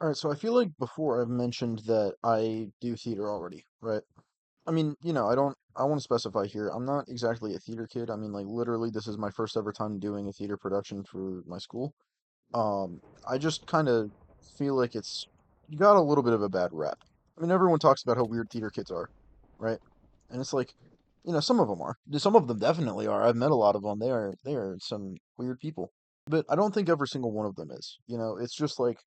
All right, so I feel like before I've mentioned that I do theater already, right? I mean, I want to specify here. I'm not exactly a theater kid. I mean, like literally this is my first ever time doing a theater production for my school. I just kind of feel like it's got a little bit of a bad rap. I mean, everyone talks about how weird theater kids are, right? And it's like, some of them are. Some of them definitely are. I've met a lot of them. They are some weird people. But I don't think every single one of them is. It's just like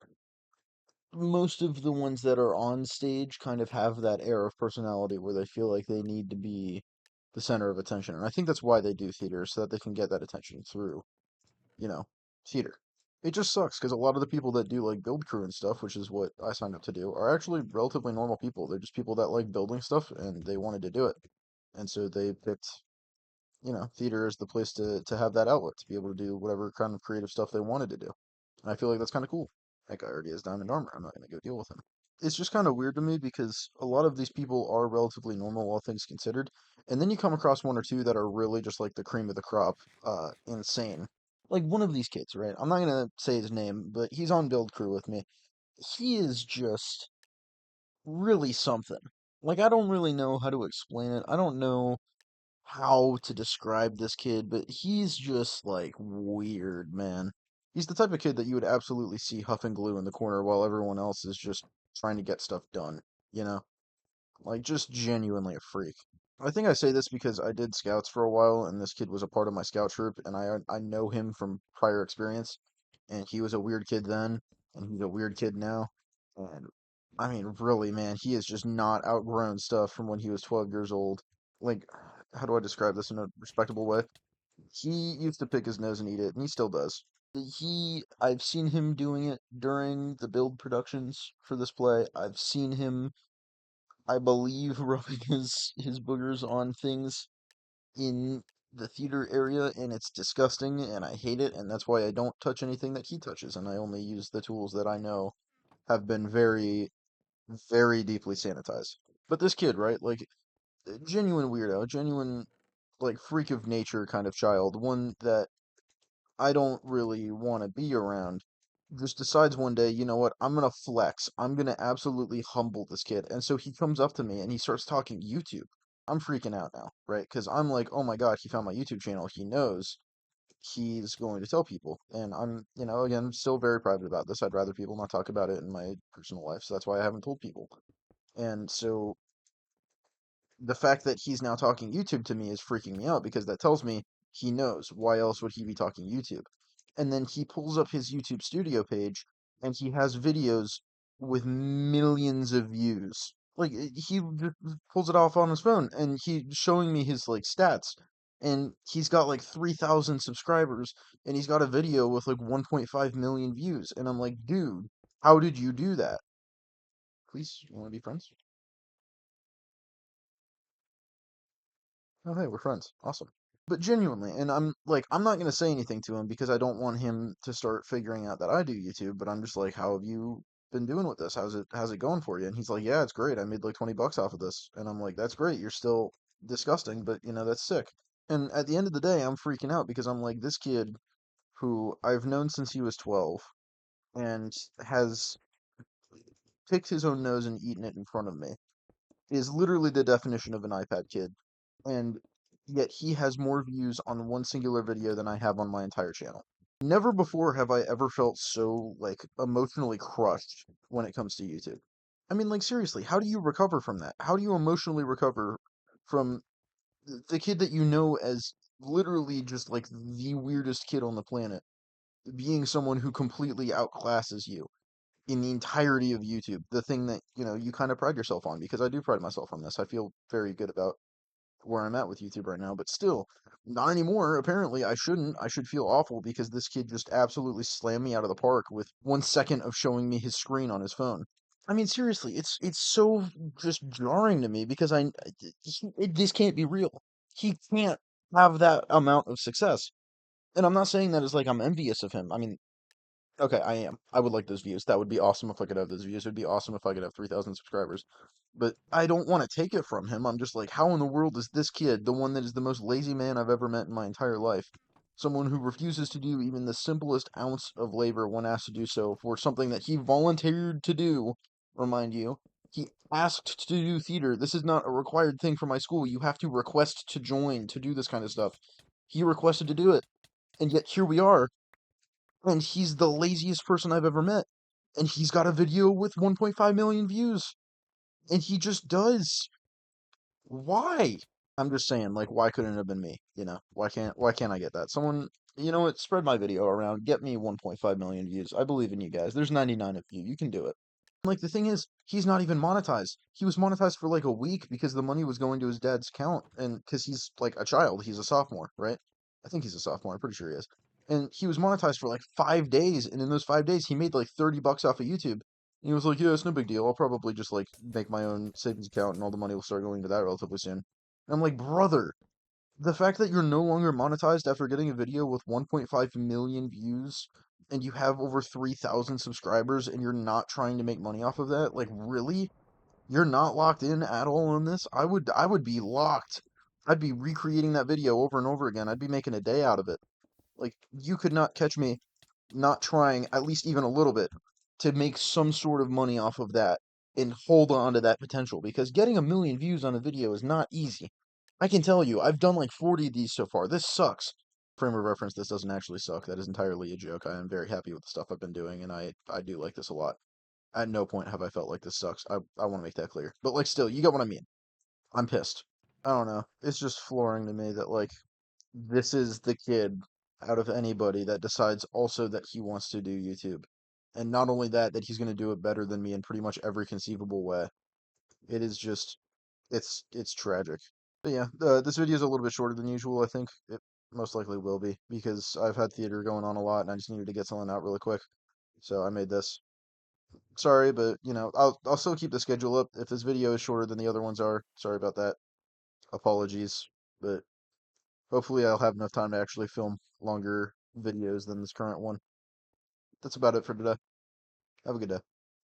most of the ones that are on stage kind of have that air of personality where they feel like they need to be the center of attention. And I think that's why they do theater, so that they can get that attention through, you know, theater. It just sucks because a lot of the people that do like build crew and stuff, which is what I signed up to do, are actually relatively normal people. They're just people that like building stuff and they wanted to do it. And so they picked, theater as the place to have that outlet, to be able to do whatever kind of creative stuff they wanted to do. And I feel like that's kind of cool. That guy already has diamond armor. I'm not going to go deal with him. It's just kind of weird to me because a lot of these people are relatively normal, all things considered. And then you come across one or two that are really just like the cream of the crop, insane. Like one of these kids, right? I'm not going to say his name, but he's on build crew with me. He is just really something. Like, I don't really know how to explain it. I don't know how to describe this kid, but he's just like weird, man. He's the type of kid that you would absolutely see huffing glue in the corner while everyone else is just trying to get stuff done, you know? Like just genuinely a freak. I think I say this because I did scouts for a while and this kid was a part of my scout troop and I know him from prior experience and he was a weird kid then and he's a weird kid now. And I mean, really, man, he has just not outgrown stuff from when he was 12 years old. Like, how do I describe this in a respectable way? He used to pick his nose and eat it, and he still does. I've seen him doing it during the build productions for this play. I've seen him, I believe, rubbing his boogers on things in the theater area, and it's disgusting, and I hate it, and that's why I don't touch anything that he touches, and I only use the tools that I know have been very, very deeply sanitized. But this kid, right? Like, genuine weirdo, genuine, like, freak of nature kind of child, one that I don't really want to be around, just decides one day, you know what, I'm gonna flex. I'm gonna absolutely humble this kid. And so he comes up to me and he starts talking YouTube. I'm freaking out now, right? Because I'm like, oh my God, he found my YouTube channel. He knows he's going to tell people. And I'm, again, still very private about this. I'd rather people not talk about it in my personal life. So that's why I haven't told people. And so the fact that he's now talking YouTube to me is freaking me out because that tells me he knows. Why else would he be talking YouTube? And then he pulls up his YouTube studio page and he has videos with millions of views. Like he just pulls it off on his phone and he's showing me his like stats. And he's got like 3,000 subscribers and he's got a video with like 1.5 million views. And I'm like, dude, how did you do that? Please, you want to be friends? Oh, hey, we're friends. Awesome. But genuinely, and I'm not gonna say anything to him because I don't want him to start figuring out that I do YouTube, but I'm just like, how have you been doing with this? How's it going for you? And he's like, yeah, it's great. I made like 20 bucks off of this. And I'm like, that's great. You're still disgusting, but that's sick. And at the end of the day, I'm freaking out because I'm like, this kid who I've known since he was 12 and has picked his own nose and eaten it in front of me is literally the definition of an iPad kid. And yet he has more views on one singular video than I have on my entire channel. Never before have I ever felt so like emotionally crushed when it comes to YouTube. I mean, like seriously, how do you recover from that? How do you emotionally recover from the kid that you know as literally just like the weirdest kid on the planet being someone who completely outclasses you in the entirety of YouTube? The thing that, you kind of pride yourself on, because I do pride myself on this. I feel very good about where I'm at with YouTube right now, but still, not anymore. Apparently, I shouldn't. I should feel awful because this kid just absolutely slammed me out of the park with 1 second of showing me his screen on his phone. I mean, seriously, it's so just jarring to me because this can't be real. He can't have that amount of success. And I'm not saying that as like I'm envious of him. I mean, okay, I am. I would like those views. That would be awesome if I could have those views. It would be awesome if I could have 3,000 subscribers. But I don't want to take it from him. I'm just like, how in the world is this kid, the one that is the most lazy man I've ever met in my entire life, someone who refuses to do even the simplest ounce of labor when asked to do so for something that he volunteered to do, remind you. He asked to do theater. This is not a required thing for my school. You have to request to join to do this kind of stuff. He requested to do it, and yet here we are, and he's the laziest person I've ever met. And he's got a video with 1.5 million views, and he just does. Why? I'm just saying, like, why couldn't it have been me? Why can't I get that? Someone, you know what, spread my video around, get me 1.5 million views. I believe in you guys. There's 99 of you. You can do it. Like, the thing is, he's not even monetized. He was monetized for like a week because the money was going to his dad's account, and because he's like a child, he's a sophomore, right? I think he's a sophomore. I'm pretty sure he is. And he was monetized for like 5 days, and in those 5 days, he made like $30 off of YouTube. And he was like, "Yeah, it's no big deal. I'll probably just like make my own savings account, and all the money will start going to that relatively soon." And I'm like, brother, the fact that you're no longer monetized after getting a video with 1.5 million views and you have over 3,000 subscribers and you're not trying to make money off of that, like really? You're not locked in at all on this? I would be locked. I'd be recreating that video over and over again. I'd be making a day out of it. Like you could not catch me not trying at least even a little bit to make some sort of money off of that and hold on to that potential because getting a million views on a video is not easy. I can tell you, I've done like 40 of these so far. This sucks. Frame of reference, this doesn't actually suck. That is entirely a joke. I am very happy with the stuff I've been doing, and I do like this a lot. At no point have I felt like this sucks. I want to make that clear. But like still, you get what I mean. I'm pissed. I don't know. It's just flooring to me that like this is the kid out of anybody that decides also that he wants to do YouTube. And not only that, that he's going to do it better than me in pretty much every conceivable way. It is just, it's tragic. But yeah, this video is a little bit shorter than usual, I think. It most likely will be, because I've had theater going on a lot and I just needed to get something out really quick. So I made this. Sorry, but I'll still keep the schedule up. If this video is shorter than the other ones are, sorry about that. Apologies. But hopefully I'll have enough time to actually film longer videos than this current one. That's about it for today. Have a good day.